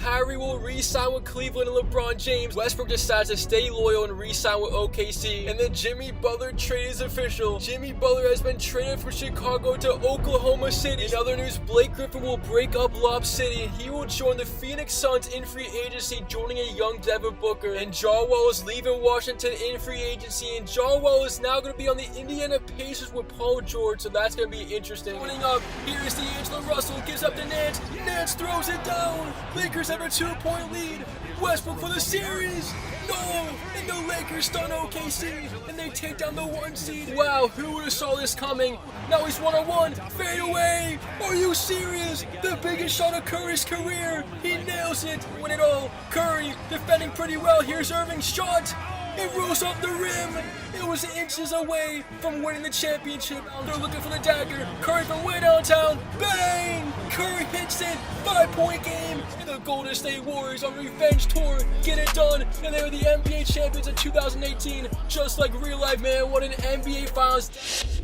Kyrie will re-sign with Cleveland and LeBron James. Westbrook decides to stay loyal and re-sign with OKC. And the Jimmy Butler trade is official. Jimmy Butler has been traded from Chicago to Oklahoma City. In other news, Blake Griffin will break up Lob City and he will join the Phoenix Suns in free agency, joining a young Devin Booker. And John Wall is leaving Washington in free agency, and John Wall is now going to be on the Indiana Pacers with Paul George, so that's going to be interesting. Coming up, here is D'Angelo Russell, gives up to Nance. Nance throws it down. Lakers have a 2-point lead. Westbrook for the series. No! And the Lakers stun OKC, and they take down the 1 seed. Wow, who would have saw this coming? Now he's 1-on-1. Fade away. Are you serious? The biggest shot of Curry's career. He nails it. Win it all. Curry defending pretty well. Here's Irving's shot. It rolls off the rim. It was inches away from winning the championship. They're looking for the dagger. Curry from way downtown. Bang! Curry hits it. 5-point game. And the Golden State Warriors on revenge tour get it done. And they were the NBA champions in 2018. Just like real life, man. What an NBA Finals.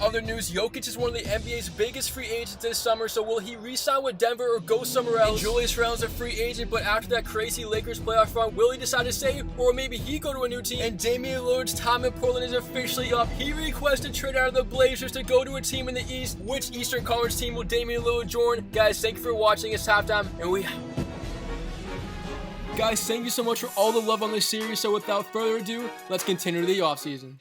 Other news, Jokic is one of the NBA's biggest free agents this summer, so will he re-sign with Denver or go somewhere else? And Julius Randle's a free agent, but after that crazy Lakers playoff run, will he decide to stay, or maybe he go to a new team? And Damian Lillard's time in Portland is officially up. He requested trade out of the Blazers to go to a team in the East. Which Eastern Conference team will Damian Lillard join? Guys, thank you for watching. It's halftime, and Guys, thank you so much for all the love on this series, so without further ado, let's continue the offseason.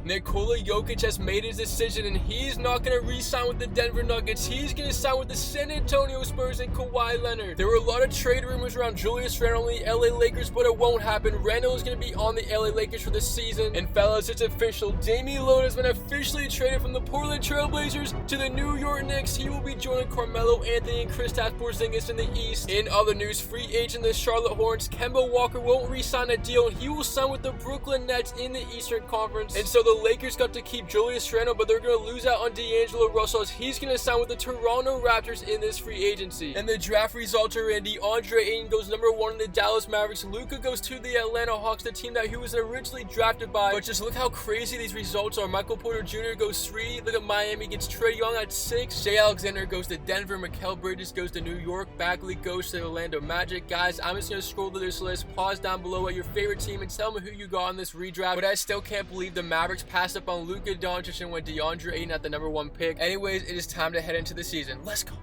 Nikola Jokic has made his decision, and he's not going to re-sign with the Denver Nuggets. He's going to sign with the San Antonio Spurs and Kawhi Leonard. There were a lot of trade rumors around Julius Randle and the LA Lakers, but it won't happen. Randle is going to be on the LA Lakers for the season. And fellas, it's official. Damian Lillard has been officially traded from the Portland Trail Blazers to the New York Knicks. He will be joining Carmelo Anthony and Kristaps Porzingis in the East. In other news, free agent the Charlotte Hornets, Kemba Walker won't re-sign a deal, and he will sign with the Brooklyn Nets in the Eastern Conference. And so the Lakers got to keep Julius Randle, but they're going to lose out on D'Angelo Russell as he's going to sign with the Toronto Raptors in this free agency. And the draft results are in. DeAndre Ayton goes #1 in the Dallas Mavericks. Luka goes to the Atlanta Hawks, the team that he was originally drafted by. But just look how crazy these results are. Michael Porter Jr. goes 3. Look at Miami gets Trae Young at 6. Shai Alexander goes to Denver. Mikal Bridges goes to New York. Bagley goes to the Orlando Magic. Guys, I'm just going to scroll through this list. Pause down below at your favorite team and tell me who you got on this redraft. But I still can't believe the Mavericks passed up on Luka Doncic and went DeAndre Ayton at the #1 pick. Anyways, it is time to head into the season. Let's go.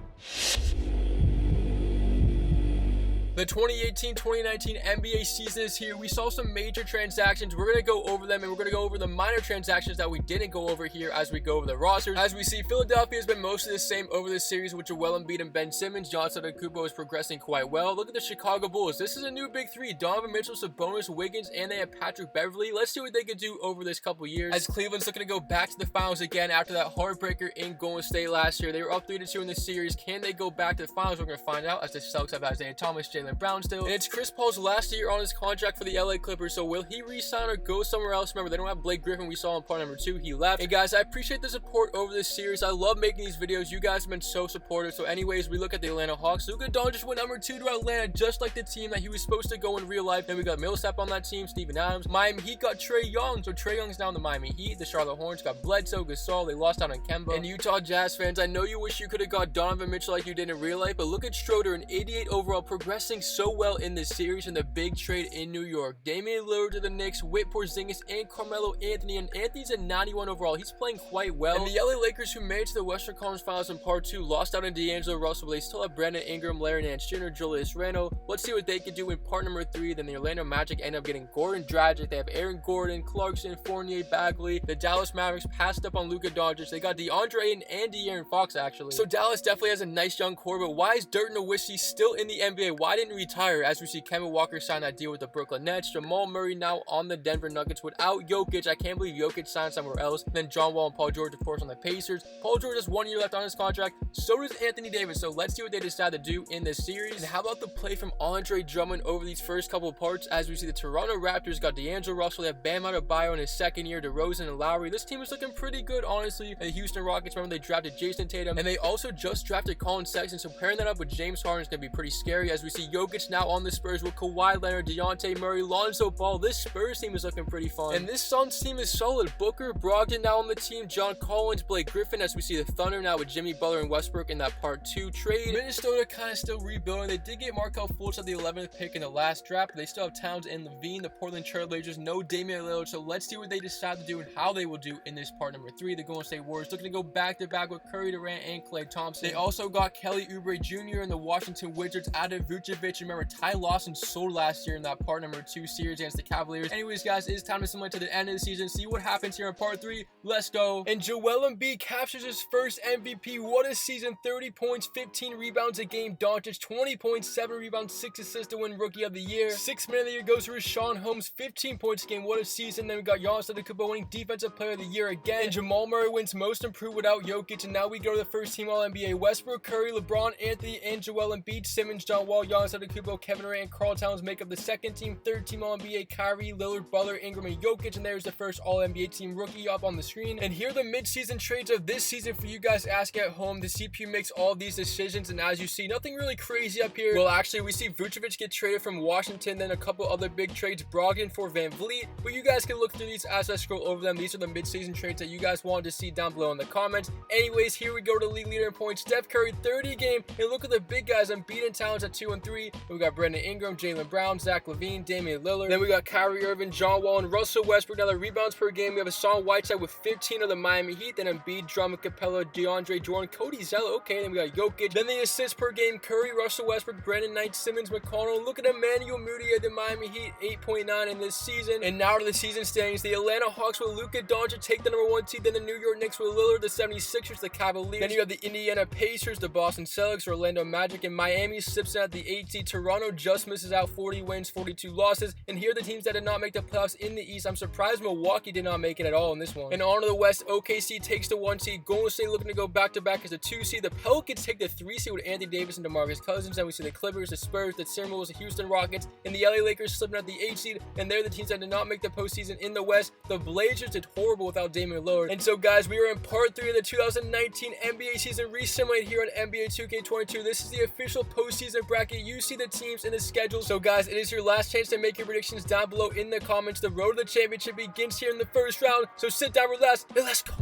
The 2018-2019 NBA season is here. We saw some major transactions. We're going to go over them, and we're going to go over the minor transactions that we didn't go over here as we go over the rosters. As we see, Philadelphia has been mostly the same over this series with Joel Embiid and Ben Simmons. Giannis Antetokounmpo is progressing quite well. Look at the Chicago Bulls. This is a new big three. Donovan Mitchell, Sabonis, Wiggins, and they have Patrick Beverley. Let's see what they could do over this couple years. As Cleveland's looking to go back to the finals again after that heartbreaker in Golden State last year. They were up 3-2 in the series. Can they go back to the finals? We're going to find out as the Celtics have Isaiah Thomas, Jaylen Brown still. And it's Chris Paul's last year on his contract for the LA Clippers, so will he re-sign or go somewhere else? Remember, they don't have Blake Griffin. We saw in part #2. He left. And guys, I appreciate the support over this series. I love making these videos. You guys have been so supportive. So anyways, we look at the Atlanta Hawks. Luka Doncic went #2 to Atlanta, just like the team that he was supposed to go in real life. Then we got Millsap on that team, Steven Adams. Miami Heat got Trae Young. So Trae Young's down the Miami Heat. The Charlotte Hornets got Bledsoe, Gasol. They lost out on Kemba. And Utah Jazz fans, I know you wish you could have got Donovan Mitchell like you did in real life, but look at Schroeder, an 88 overall, progressing so well in this series, and the big trade in New York. Damian Lillard to the Knicks with Porzingis and Carmelo Anthony, and Anthony's a 91 overall. He's playing quite well. And the LA Lakers, who made it to the Western Conference Finals in part 2, lost out on D'Angelo Russell, but they still have Brandon Ingram, Larry Nance Jr., Julius Randle. Let's see what they can do in part #3. Then the Orlando Magic end up getting Gordon Dragic. They have Aaron Gordon, Clarkson, Fournier, Bagley. The Dallas Mavericks passed up on Luka Doncic. They got DeAndre Ayton and De'Aaron Fox, actually. So Dallas definitely has a nice young core, but why is Dirk Nowitzki still in the NBA? Why didn't he retire? As we see Kemba Walker sign that deal with the Brooklyn Nets. Jamal Murray now on the Denver Nuggets without Jokic. I can't believe Jokic signed somewhere else. And then John Wall and Paul George, of course, on the Pacers. Paul George has 1 year left on his contract. So does Anthony Davis. So let's see what they decide to do in this series. And how about the play from Andre Drummond over these first couple of parts? As we see the Toronto Raptors got D'Angelo Russell. They have Bam Adebayo in his second year, DeRozan and Lowry. This team is looking pretty good, honestly. And the Houston Rockets, remember, they drafted Jason Tatum. And they also just drafted Colin Sexton. So pairing that up with James Harden is going to be pretty scary. As we see Jokic now on the Spurs with Kawhi Leonard, DeJounte Murray, Lonzo Ball. This Spurs team is looking pretty fun. And this Suns team is solid. Booker, Brogdon now on the team, John Collins, Blake Griffin, as we see the Thunder now with Jimmy Butler and Westbrook in that part 2 trade. Minnesota kind of still rebuilding. They did get Markelle Fultz at the 11th pick in the last draft, but they still have Towns and Levine. The Portland Trailblazers, no Damian Lillard, so let's see what they decide to do and how they will do in this part number 3. The Golden State Warriors looking to go back-to-back with Curry, Durant, and Klay Thompson. They also got Kelly Oubre Jr. and the Washington Wizards, added Vucevic. Remember, Ty Lawson sold last year in that part number 2 series against the Cavaliers. Anyways, guys, it's time to simulate to the end of the season, see what happens here in part 3. Let's go. And Joel Embiid captures his first MVP. What a season. 30 points, 15 rebounds a game. Doncic, 20 points, 7 rebounds, 6 assists to win Rookie of the Year. 6th man of the year goes to Rashawn Holmes, 15 points a game. What a season. Then we got Giannis Antetokounmpo winning Defensive Player of the Year again. And Jamal Murray wins Most Improved without Jokic. And now we go to the first team All-NBA. Westbrook, Curry, LeBron, Anthony, and Joel Embiid. Simmons, John Wall, Giannis Antetokounmpo, Kevin Durant, and Karl Towns make up the second team. Third team All-NBA, Kyrie, Lillard, Butler, Ingram, and Jokic. And there's the first All-NBA team rookie up on the screen. And here are the mid-season trades of this season for you guys asking at home. The CPU makes all of these decisions, and as you see, nothing really crazy up here. Well, actually, we see Vucevic get traded from Washington, then a couple other big trades, Brogdon for Van Vliet, but you guys can look through these as I scroll over them. These are the mid-season trades that you guys wanted to see down below in the comments. Anyways, here we go to league leader in points. Steph Curry, 30 game, and look at the big guys. Embiid and Towns at 2 and 3. We got Brandon Ingram, Jaylen Brown, Zach LaVine, Damian Lillard. Then we got Kyrie Irving, John Wall, and Russell Westbrook. Now the rebounds per game, we have Hassan Whiteside with 15 of the Miami Heat. Then Embiid, Drummond, Capella, DeAndre Jordan, Cody Zeller. Okay, then we got Jokic. Then the assists per game, Curry, Russell Westbrook, Brandon Knight, Simmons, McConnell. Look at Emmanuel Moody at the Miami Heat, 8.9 in this season. And now to the season standings. The Atlanta Hawks with Luka Doncic take the number 1 seed. Then the New York Knicks with Lillard, the 76ers, the Cavaliers. Then you have the Indiana Pacers, the Boston Celtics, Orlando Magic, and Miami sips in at the 8 seed. Toronto just misses out, 40 wins, 42 losses. And here are the teams that did not make the playoffs in the East. I'm surprised Milwaukee did not make it at all in this one. And on to the West, OKC takes the 1 seed. Golden State looking to go back-to-back as a 2 seed. The Pelicans take the 3 seed with Anthony Davis and DeMarcus Cousins. Then we see the Clippers, the Spurs, the Timberwolves, the Houston Rockets, and the LA Lakers slipping at the 8 seed. And they're the teams that did not make the postseason in the West. The Blazers did horrible without Damian Lillard. And so, guys, we are in part 3 of the 2019 NBA season re-simulated here on NBA 2K22. This is the official postseason bracket. You see the teams in the schedule. So, guys, it is your last chance to make your predictions down below in the comments. The road to the championship begins here in the first round. So sit down, relax, and let's go.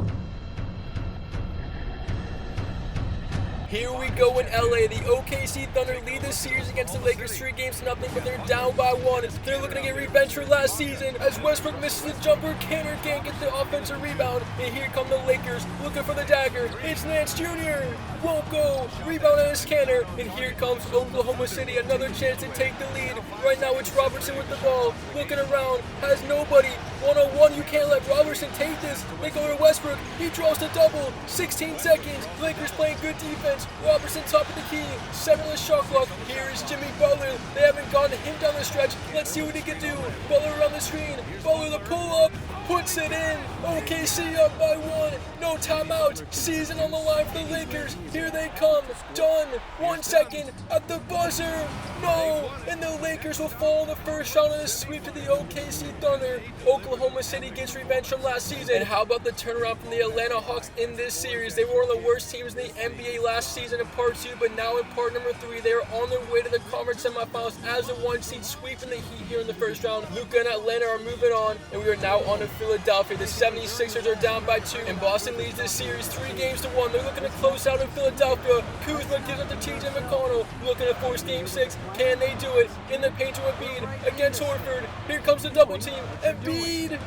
Here we go in LA. The OKC Thunder lead the series against the Lakers 3-0, but they're down by 1. They're looking to get revenge for last season as Westbrook misses the jumper. Canner can't get the offensive rebound. And here come the Lakers looking for the dagger. It's Nance Jr. Won't go. Rebound on his Canner. And here comes Oklahoma City. Another chance to take the lead. Right now it's Robertson with the ball. Looking around. Has nobody. 1-on-1. You can't let Robertson take this. They go to Westbrook. He draws the double. 16 seconds. Lakers playing good defense. Robertson top of the key, 7 on the shot clock. Here is Jimmy Butler. They haven't gotten him down the stretch. Let's see what he can do. Butler around the screen. Butler the pull up, puts it in. OKC up by 1. No timeout. Season on the line for the Lakers. Here they come. Done. 1 second at the buzzer. No. And the Lakers will fall in the first round of the sweep to the OKC Thunder. Oklahoma City gets revenge from last season. And how about the turnaround from the Atlanta Hawks in this series? They were one of the worst teams in the NBA last season in part 2, but now in part number 3, they are on their way to the conference semifinals as the 1 seed, sweeping the Heat here in the first round. Luka and Atlanta are moving on, and we are now on to Philadelphia. The 76ers are down by 2, and Boston leads this series 3-1. They're looking to close out in Philadelphia. Kuzma gives it to TJ McConnell, looking to force Game 6. Can they do it? In the paint to Embiid against Horford. Here comes the double team. Embiid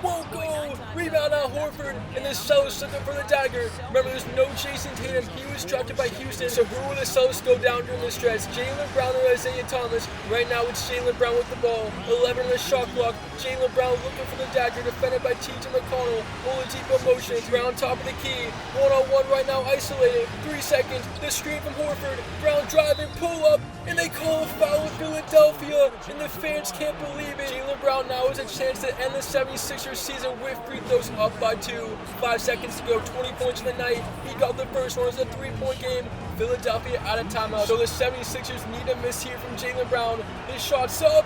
won't go. Rebound on Horford, and the Celtics looking for the dagger. Remember, there's no Jason Tatum. He was drafted by Houston. So who will the Celtics go down during the stretch? Jaylen Brown or Isaiah Thomas? Right now it's Jaylen Brown with the ball. 11 on the shot clock. Jaylen Brown looking for the dagger, defended by TJ McConnell. Oladipo motion. Brown top of the key. 1-on-1 right now, isolated. 3 seconds. The screen from Horford. Brown driving, pull up, and they call a foul with Philadelphia, and the fans can't believe it. Jaylen Brown now has a chance to end the 76ers season with free throws, up by 2. 5 seconds to go, 20 points in the night. He got the first one. It's a 3-point game. Philadelphia out of timeout. So the 76ers need a miss here from Jaylen Brown. His shot's up.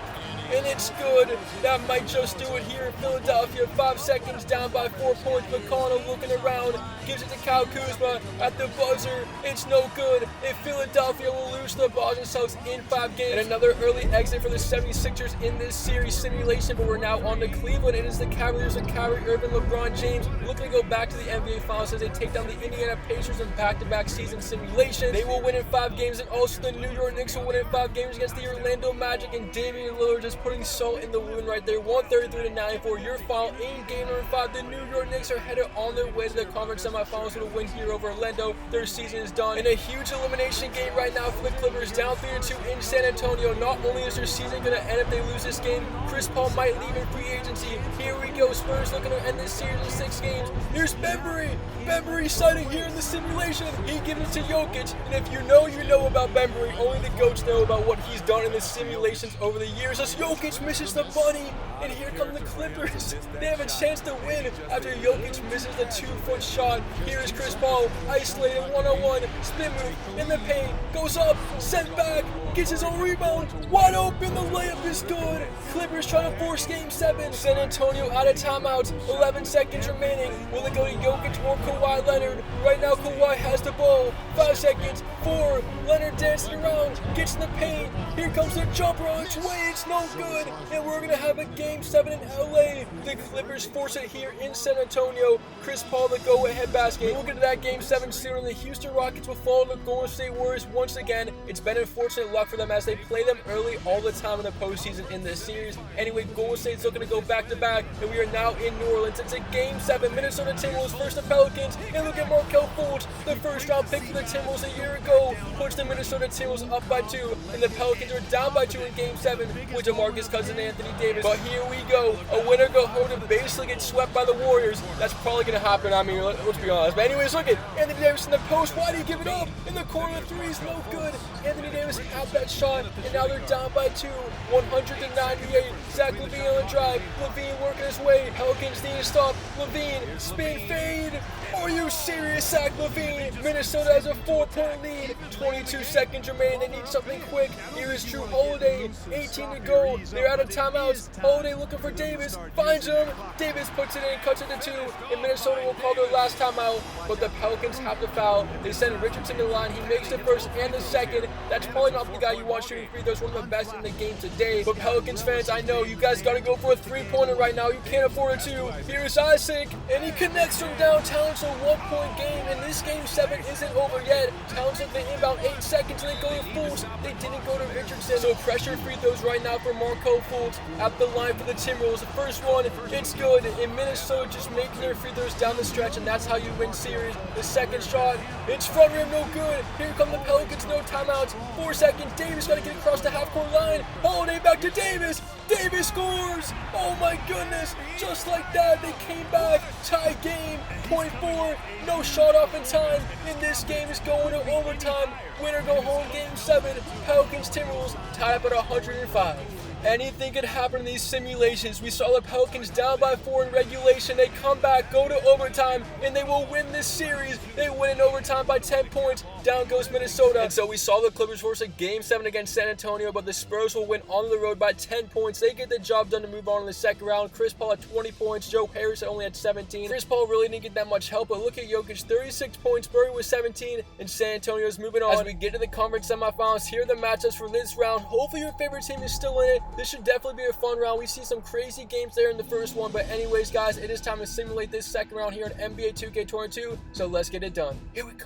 and it's good. That might just do it here in Philadelphia. 5 seconds down by 4 points. McConnell looking around, gives it to Kyle Kuzma at the buzzer. It's no good. If Philadelphia will lose to the Boston Celtics in 5 games. And another early exit for the 76ers in this series simulation, but we're now on to Cleveland. It is the Cavaliers of Kyrie Irving, LeBron James looking to go back to the NBA Finals as they take down the Indiana Pacers in back-to-back season simulation. They will win in 5 games, and also the New York Knicks will win in 5 games against the Orlando Magic, and Damian Lillard just putting salt in the wound right there. 133-94, your final in game number 5. The New York Knicks are headed on their way to the conference semifinals with a win here over Orlando. Their season is done. In a huge elimination game right now for the Clippers, down 3-2 in San Antonio. Not only is their season going to end if they lose this game, Chris Paul might leave in free agency. Here we go, Spurs looking to end this series in 6 games. Here's Bembry. Bembry sighting here in the simulation. He gives it to Jokic, and if you know about Bembry. Only the GOATs know about what he's done in the simulations over the years. As Jokic misses the bunny, and here come the Clippers. They have a chance to win after Jokic misses the 2-foot shot. Here is Chris Paul, isolated 1-on-1, spin move in the paint, goes up, sent back, gets his own rebound, wide open, the layup is good. Clippers trying to force game 7. San Antonio out of timeout, 11 seconds remaining. Will it go to Jokic or Kawhi Leonard? Right now Kawhi has the ball, 5 seconds, 4, Leonard dancing around, gets in the paint, here comes the jumper on its way, it's no good, and we're going to have a game 7 in LA. The Clippers force it here in San Antonio. Chris Paul the go-ahead basket. We'll get to that game 7 soon, and the Houston Rockets will follow the Golden State Warriors once again. It's been unfortunate luck for them as they play them early all the time in the postseason in this series. Anyway, Golden State's looking to go back-to-back, and we are now in New Orleans. It's a game 7. Minnesota Timberwolves versus the Pelicans, and look at Markelle Fultz, the first-round pick for the Timberwolves a year ago, puts the Minnesota Timberwolves up by 2, and the Pelicans are down by 2 in game 7 with DeMarcus Cousins and Anthony Davis. But here we go, a winner go home to basically get swept by the Warriors. That's probably going to happen. I mean, let's be honest. But anyways, look at Anthony Davis in the post. Why do you give it up? In the corner, 3 is no good. Anthony Davis had that shot, and now they're down by 2, 100-98. Zach LaVine on the drive. LaVine working his way. Pelicans need to stop. LaVine, spin fade. Are you serious, Zach LaVine? Minnesota has a 4-point lead. 22 seconds remaining. They need something quick. Here is Drew Holiday. 18 to go. They're out of timeouts. Holiday looking for Davis. Finds him. Davis puts it in, cuts it to 2. And Minnesota will call their last timeout. But the Pelicans have to foul. They send Richardson to the line. He makes the first and the second. That's probably not the guy you want shooting free throws. One of the best in the game today. But Pelicans fans, I know you guys got to go for a 3-pointer right now. You can't afford a 2. Here's Isaac. And he connects from downtown. So 1-point game. And this game 7 isn't over yet. Townsend the inbound 8 seconds. And they go to Fultz. They didn't go to Richardson. So pressure free throws right now for Markelle Fultz at the line for the Timberwolves. The first one, it's good. And Minnesota just making their free throws down the stretch, and that's how you win series. The second shot, it's front rim, no good. Here come the Pelicans, no timeouts. 4 seconds, Davis got to get across the half-court line. Holiday back to Davis. Davis scores. Oh my goodness. Just like that, they came back. Tie game, point 4. No shot off in time. And this game is going to overtime. Winner go home, game 7. Pelicans Timberwolves tied up at 105. Anything could happen in these simulations. We saw the Pelicans down by 4 in regulation. They come back, go to overtime, and they will win this series. They win in overtime by 10 points. Down goes Minnesota. And so we saw the Clippers force a game 7 against San Antonio, but the Spurs will win on the road by 10 points. They get the job done to move on in the second round. Chris Paul had 20 points. Joe Harris only had 17. Chris Paul really didn't get that much help, but look at Jokic, 36 points. Murray was 17, and San Antonio's moving on. As we get to the conference semifinals, here are the matchups for this round. Hopefully your favorite team is still in it. This should definitely be a fun round. We see some crazy games there in the first one, but anyways, guys, it is time to simulate this second round here in NBA 2K22, so let's get it done. Here we go.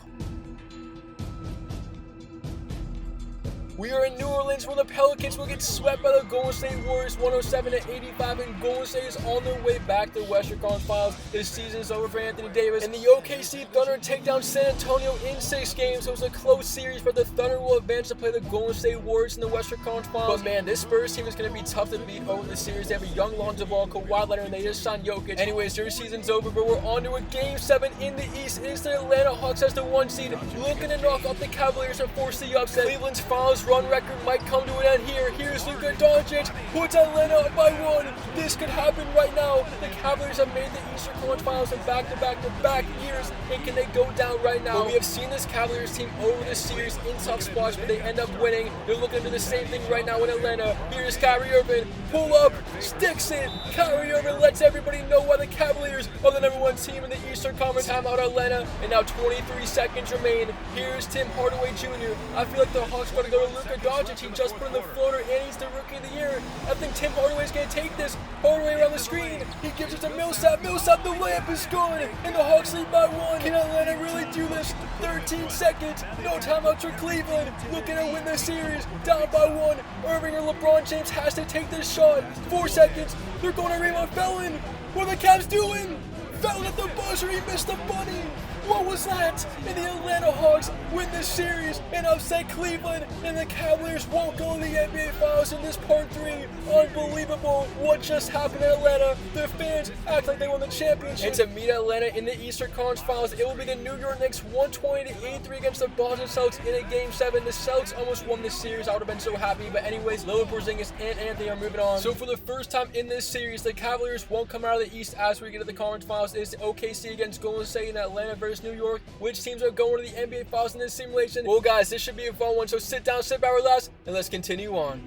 We are in New Orleans where the Pelicans will get swept by the Golden State Warriors 107-85, and Golden State is on their way back to the Western Conference Finals. This season is over for Anthony Davis, and the OKC Thunder take down San Antonio in 6 games, so it's a close series, but the Thunder will advance to play the Golden State Warriors in the Western Conference Finals. But man, this Spurs team is going to be tough to beat over the series. They have a young Lonzo Ball, Kawhi Leonard, and they just signed Jokic. Anyways, their season's over, but we're on to a game 7 in the East. It is the Atlanta Hawks as the 1 seed, looking to knock off the Cavaliers and force the upset. Cleveland's finals run record might come to an end here. Here's Luka Doncic, puts Atlanta up by 1. This could happen right now. The Cavaliers have made the Eastern Conference Finals in back-to-back years, and can they go down right now? But we have seen this Cavaliers team over the series in tough spots, but they end up winning. They're looking to do the same thing right now in Atlanta. Here's Kyrie Irving, pull up, sticks it. Kyrie Irving lets everybody know why the Cavaliers are the #1 team in the Eastern Conference. Timeout Atlanta, and now 23 seconds remain. Here's Tim Hardaway Jr. I feel like the Hawks got to go to Luka Doncic. He just put in the floater, and he's the Rookie of the Year. I think Tim Hardaway's going to take this. Hardaway around the screen. He gives it to Millsap. Millsap, the layup is good, and the Hawks lead by 1. Can Atlanta really do this? 13 seconds. No timeouts for Cleveland. Looking to win the series. Down by 1. Irving or LeBron James has to take this shot. 4 seconds. They're going to rebound Felon. What are the Cavs doing? Felon at the buzzer. He missed the bunny. What was that? And the Atlanta Hawks win this series and upset Cleveland, and the Cavaliers won't go to the NBA Finals in this part 3. Unbelievable what just happened in Atlanta. The fans act like they won the championship. And to meet Atlanta in the Eastern Conference Finals, it will be the New York Knicks 120-83 against the Boston Celtics in a Game 7. The Celtics almost won this series. I would have been so happy. But anyways, Lillard, Porzingis, and Anthony are moving on. So for the first time in this series, the Cavaliers won't come out of the East as we get to the Conference Finals. It's OKC against Golden State in Atlanta versus New York. Which teams are going to the NBA Finals in this simulation? Well, guys, this should be a fun one. So sit down, sit back, relax, and let's continue on.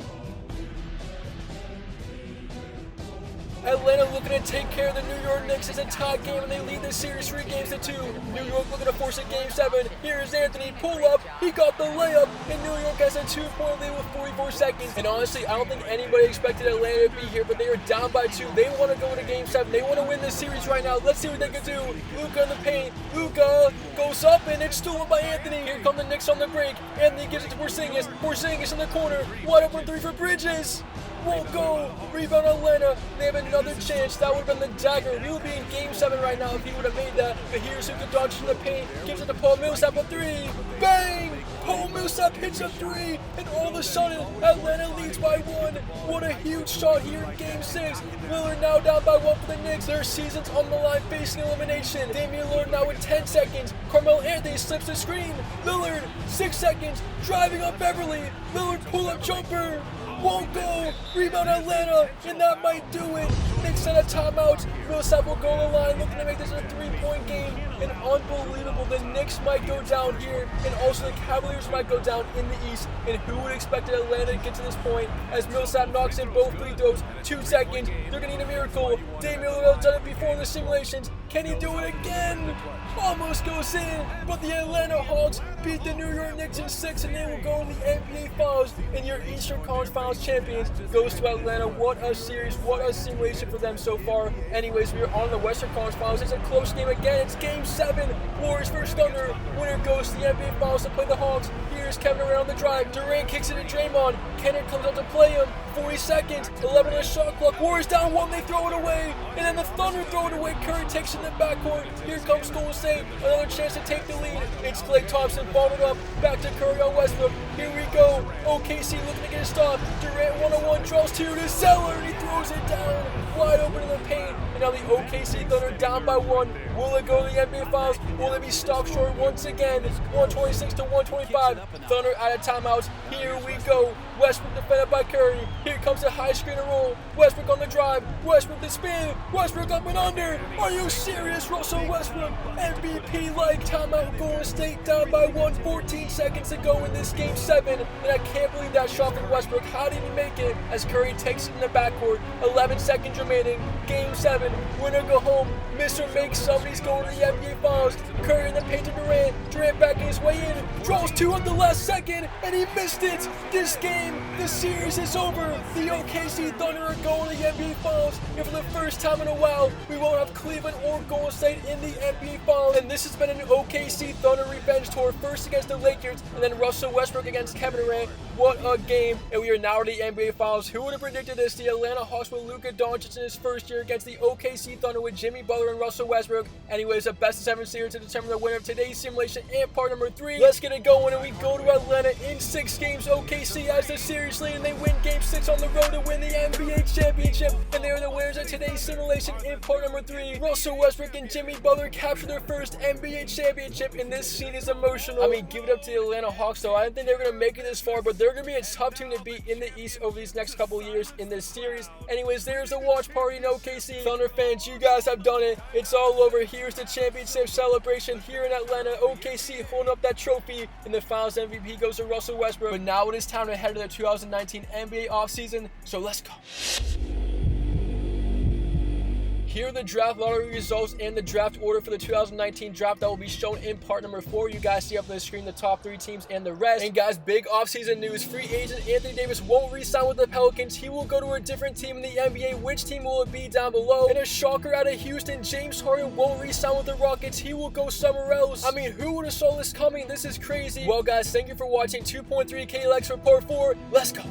Atlanta looking to take care of the New York Knicks. It's a tie game, and they lead this series 3-2. New York looking to force a Game 7. Here's Anthony, pull up. He got the layup, and New York has a 2-point lead with 44 seconds. And honestly, I don't think anybody expected Atlanta to be here, but they are down by 2. They want to go into Game 7. They want to win this series right now. Let's see what they can do. Luka in the paint. Luka goes up, and it's stolen by Anthony. Here come the Knicks on the break. Anthony gives it to Porzingis. Porzingis in the corner. Wide open 3 for Bridges. Won't go. Rebound Atlanta. They have another chance. That would have been the dagger. We would be in Game 7 right now if he would have made that. But here's Luka Doncic in the paint. Gives it to Paul Millsap, a 3. Bang! Paul Millsap hits a 3. And all of a sudden, Atlanta leads by 1. What a huge shot here in Game 6. Lillard now down by 1 for the Knicks. Their season's on the line facing elimination. Damian Lillard now with 10 seconds. Carmelo Anthony slips the screen. Lillard, 6 seconds. Driving on Beverly. Lillard pull-up jumper. Won't go. Rebound Atlanta, and that might do it. Knicks out of timeouts. Millsap will go on the line, looking to make this a 3-point game. And unbelievable, the Knicks might go down here, and also the Cavaliers might go down in the East. And who would expect Atlanta to get to this point? As Millsap knocks in both free throws, 2 seconds. They're gonna need a miracle. Damian Lillard has done it before in the simulations. Can he do it again? Almost goes in, but the Atlanta Hawks beat the New York Knicks in 6, and they will go to the NBA Finals. And your Eastern Conference Finals champions goes to Atlanta. What a series, what a simulation for them so far. Anyways, we are on the Western Conference Finals. It's a close game again. It's Game 7. Warriors versus Thunder. Winner goes to the NBA Finals to play the Hawks. Here's Kevin Durant on the drive. Durant kicks it to Draymond. Kennard comes out to play him. 40 seconds. 11 on the shot clock. Warriors down 1. They throw it away. And then the Thunder throw it away. Curry takes it in the backcourt. Here comes Golden State. Another chance to take the lead. It's Klay Thompson balled up. Back to Curry on Westbrook. Here we go. OKC looking to get a stop. Durant 1-on-1 draws 2 to Zeller. And he throws it down. Wide open in the paint. And now the OKC Thunder down by 1. Will it go to the NBA Finals? Will they be stopped short once again? 126 to 125. Thunder out of timeouts. Here we go. Westbrook defended by Curry. Here comes the high screen and roll. Westbrook on the drive. Westbrook the spin. Westbrook up and under. Are you serious, Russell Westbrook? MVP-like timeout. Golden State down by 1. 14 seconds to go in this Game 7. And I can't believe that shot from Westbrook. How did he make it? As Curry takes it in the backcourt. 11 seconds remaining. Game 7. Winner go home. Mr. Makes Somebody's going to the NBA Finals. Curry in the paint to Durant. Durant backing his way in. Draws 2 on the last second. And he missed it. This game, the series is over. The OKC Thunder are going to the NBA Finals. And for the first time in a while, we won't have Cleveland or Golden State in the NBA Finals. And this has been an OKC Thunder revenge tour. First against the Lakers, and then Russell Westbrook against Kevin Durant. What a game. And we are now in the NBA Finals. Who would have predicted this? The Atlanta Hawks with Luka Doncic in his first year against the OKC Thunder with Jimmy Butler and Russell Westbrook. Anyways, a best of 7 series to determine the winner of today's simulation and part number 3. Let's get it going, and we go to Atlanta in 6 games. OKC as the series lead, and they win Game 6 on the road to win the NBA championship. And they are the winners of today's simulation in part number 3. Russell Westbrook and Jimmy Butler capture their first NBA championship, and this scene is emotional. I mean, give it up to the Atlanta Hawks, though. I didn't think they were going to make it this far, but they're going to be a tough team to beat in the East over these next couple years in this series. Anyways, there's a watch party in OKC. Thunder fans, you guys have done it. It's all over. Here's the championship celebration here in Atlanta. OKC holding up that trophy, and the Finals MVP goes to Russell Westbrook. But now it is time to head to the 2019 NBA offseason, so let's go. Here are the draft lottery results and the draft order for the 2019 draft that will be shown in part number 4. You guys see up on the screen the top 3 teams and the rest. And guys, big offseason news. Free agent Anthony Davis won't re-sign with the Pelicans. He will go to a different team in the NBA. Which team will it be down below? And a shocker out of Houston, James Harden won't re-sign with the Rockets. He will go somewhere else. I mean, who would have saw this coming? This is crazy. Well, guys, thank you for watching 2.3K likes for part 4. Let's go.